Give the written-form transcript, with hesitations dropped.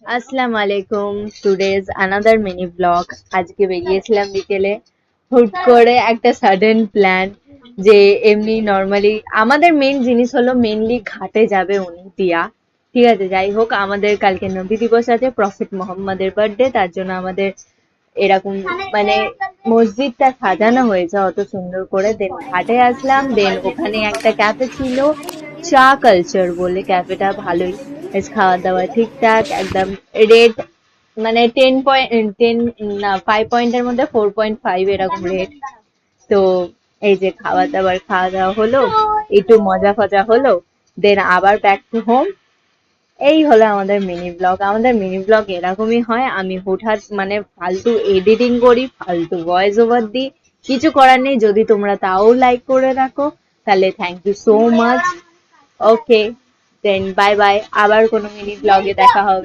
আসসালামু আলাইকুম, today's another mini blog. আজকে বেরিয়েছিলাম বিকেলে, হুট করে একটা সাডেন প্ল্যান যে এমনি নর্মালি আমাদের মেন জিনিস হলো মেনলি ঘাটে যাবে উনি টিয়া। ঠিক আছে, যাই হোক, আমাদের কালকে নবী দিবস আছে, প্রফেট মোহাম্মদের বার্থডে, তার জন্য আমাদের এরকম মানে মসজিদটা সাজানো হয়েছে অত সুন্দর করে। দেন ঘাটে আসলাম, দেন ওখানে একটা ক্যাফে ছিল, চা কালচার বলে ক্যাফেটা, ভালোই বেশ, খাওয়া দাওয়া ঠিকঠাক একদম। রেট মানে 10 না 5 পয়েন্টের মধ্যে 4.5 এরকম রেট। তো এই যে খাওয়া দাওয়া হলো, একটু মজা ফজা হলো, দেন আবার ব্যাক টু হোম। এই হলো আমাদের মিনি ব্লগ। আমাদের মিনি ব্লগ এরকমই হয়, আমি হুটহাট মানে ফালতু এডিটিং করি, ফালতু ভয়েস ওভার দিই, কিছু করার নেই। যদি তোমরা তাও লাইক করে রাখো তাহলে thank you so much. Okay, then bye bye, আবার কোনো মিনি ব্লগে দেখা হবে।